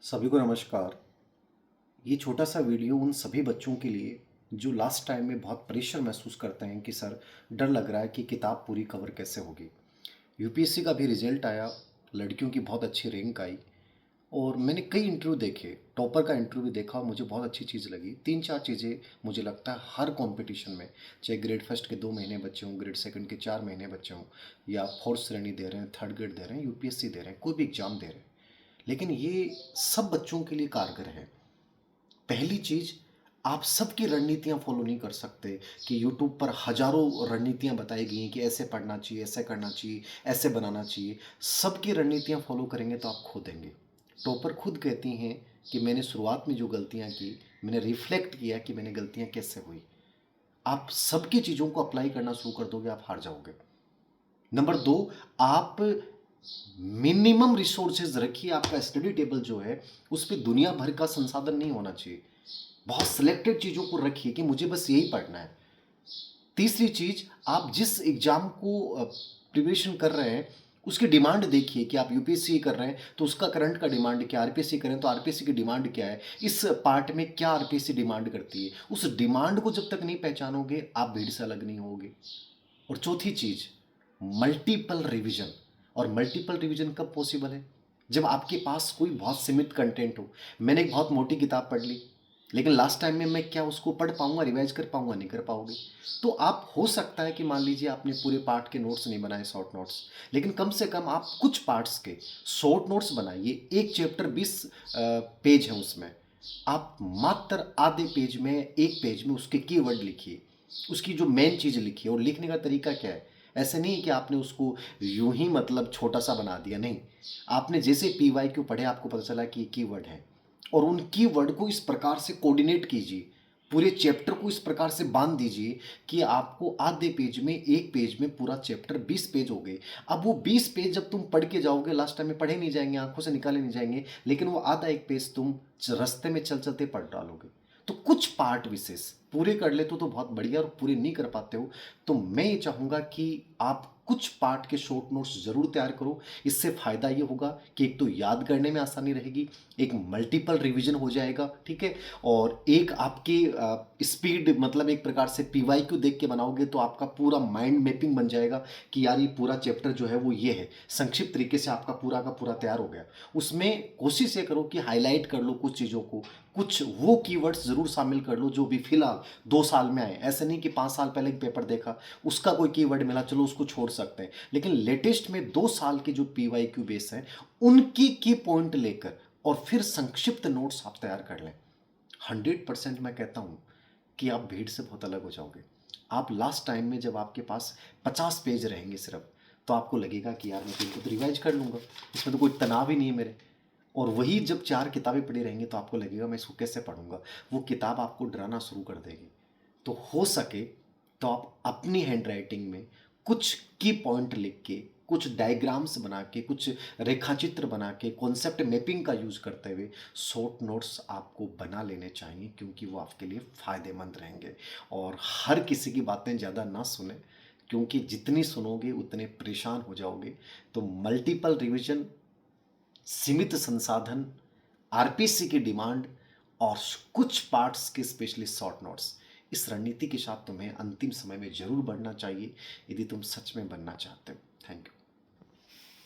सभी को नमस्कार। ये छोटा सा वीडियो उन सभी बच्चों के लिए जो लास्ट टाइम में बहुत प्रेशर महसूस करते हैं कि सर डर लग रहा है कि किताब पूरी कवर कैसे होगी। यूपीएससी का भी रिजल्ट आया, लड़कियों की बहुत अच्छी रैंक आई और मैंने कई इंटरव्यू देखे, टॉपर का इंटरव्यू भी देखा और मुझे बहुत अच्छी चीज़ लगी। तीन चार चीज़ें मुझे लगता है हर कंपटीशन में, चाहे ग्रेड फर्स्ट के 2 महीने बच्चे हों, ग्रेड सेकंड के 4 महीने बच्चे हों, या फोर्थ श्रेणी दे रहे हैं, थर्ड ग्रेड दे रहे हैं, यूपीएससी दे रहे हैं, कोई भी एग्जाम दे रहे हैं, लेकिन ये सब बच्चों के लिए कारगर है। पहली चीज, आप सबकी रणनीतियां फॉलो नहीं कर सकते कि यूट्यूब पर हजारों रणनीतियां बताई गई हैं कि ऐसे पढ़ना चाहिए, ऐसे करना चाहिए, ऐसे बनाना चाहिए। सबकी रणनीतियां फॉलो करेंगे तो आप खो देंगे। टॉपर खुद कहती हैं कि मैंने शुरुआत में जो गलतियां की, मैंने रिफ्लेक्ट किया कि मैंने गलतियां कैसे हुई। आप सबकी चीज़ों को अप्लाई करना शुरू कर दोगे, आप हार जाओगे। नंबर दो, आप मिनिमम रिसोर्सेज रखिए। आपका स्टडी टेबल जो है उस पर दुनिया भर का संसाधन नहीं होना चाहिए। बहुत सिलेक्टेड चीज़ों को रखिए कि मुझे बस यही पढ़ना है। तीसरी चीज़, आप जिस एग्ज़ाम को प्रिपरेशन कर रहे हैं उसकी डिमांड देखिए कि आप यूपीएससी कर रहे हैं तो उसका करंट का डिमांड क्या, आरपीएससी करें तो आरपीएससी की डिमांड क्या है, इस पार्ट में क्या आरपीएससी डिमांड करती है। उस डिमांड को जब तक नहीं पहचानोगे आप भीड़ से अलग नहीं होगे। और चौथी चीज़, मल्टीपल रिवीजन। और मल्टीपल रिवीजन कब पॉसिबल है? जब आपके पास कोई बहुत सीमित कंटेंट हो। मैंने एक बहुत मोटी किताब पढ़ ली, लेकिन लास्ट टाइम में मैं क्या उसको पढ़ पाऊंगा, रिवाइज कर पाऊंगा? नहीं कर पाओगे। तो आप, हो सकता है कि मान लीजिए आपने पूरे पार्ट के नोट्स नहीं बनाए, शॉर्ट नोट्स, लेकिन कम से कम आप कुछ पार्ट्स के शॉर्ट नोट्स बनाइए। एक चैप्टर 20 पेज है, उसमें आप मात्र आधे पेज में, एक पेज में उसके कीवर्ड लिखिए, उसकी जो मेन चीज़ लिखी है। और लिखने का तरीका क्या है? ऐसे नहीं कि आपने उसको यूं ही मतलब छोटा सा बना दिया, नहीं। आपने जैसे पी वाई क्यू पढ़े, आपको पता चला कि कीवर्ड है, और उन कीवर्ड को इस प्रकार से कोऑर्डिनेट कीजिए, पूरे चैप्टर को इस प्रकार से बांध दीजिए कि आपको आधे पेज में, एक पेज में पूरा चैप्टर 20 पेज हो गए। अब वो 20 पेज जब तुम पढ़ के जाओगे, लास्ट टाइम में पढ़े नहीं जाएंगे, आंखों से निकाले नहीं जाएंगे, लेकिन वो आधा एक पेज तुम रास्ते में चल चलते पढ़ डालोगे। तो कुछ पार्ट विशेष पूरे कर लेते हो तो बहुत बढ़िया, और पूरे नहीं कर पाते हो तो मैं ये चाहूँगा कि आप कुछ पार्ट के शॉर्ट नोट्स जरूर तैयार करो। इससे फ़ायदा ये होगा कि एक तो याद करने में आसानी रहेगी, एक मल्टीपल रिवीजन हो जाएगा, ठीक है, और एक आपकी स्पीड, मतलब एक प्रकार से पीवाईक्यू देख के बनाओगे तो आपका पूरा माइंड मैपिंग बन जाएगा कि यार ये पूरा चैप्टर जो है वो ये है। संक्षिप्त तरीके से आपका पूरा का पूरा तैयार हो गया। उसमें कोशिश ये करो कि हाईलाइट कर लो कुछ चीज़ों को, कुछ वो कीवर्ड्स जरूर शामिल कर लो जो भी फिलहाल 2 साल में आए। ऐसे नहीं कि 5 साल पहले एक पेपर देखा, उसका कोई कीवर्ड मिला, चलो उसको छोड़ सकते हैं, लेकिन लेटेस्ट में 2 साल के जो पीवाईक्यू बेस हैं उनकी की पॉइंट लेकर और फिर संक्षिप्त नोट्स आप तैयार कर लें। 100% मैं कहता हूं कि आप भीड़ से बहुत अलग हो जाओगे। आप लास्ट टाइम में जब आपके पास 50 पेज रहेंगे सिर्फ, तो आपको लगेगा कि यार मैं तो इनको तो रिवाइज कर लूंगा, इसमें तो कोई तनाव ही नहीं है मेरे। और वही जब 4 किताबें पढ़ी रहेंगी तो आपको लगेगा मैं इसको कैसे पढ़ूंगा। वो किताब आपको डराना शुरू कर देगी। तो हो सके तो आप अपनी हैंड राइटिंग में कुछ की पॉइंट लिख के, कुछ डायग्राम्स बना के, कुछ रेखाचित्र बना के, कॉन्सेप्ट मैपिंग का यूज करते हुए शॉर्ट नोट्स आपको बना लेने चाहिए, क्योंकि वो आपके लिए फ़ायदेमंद रहेंगे। और हर किसी की बातें ज़्यादा ना सुने, क्योंकि जितनी सुनोगे उतने परेशान हो जाओगे। तो मल्टीपल रिवीजन, सीमित संसाधन, आरपीसी की डिमांड और कुछ पार्ट्स के स्पेशली शॉर्ट नोट्स, इस रणनीति के साथ तुम्हें अंतिम समय में जरूर बढ़ना चाहिए यदि तुम सच में बनना चाहते हो। Thank you.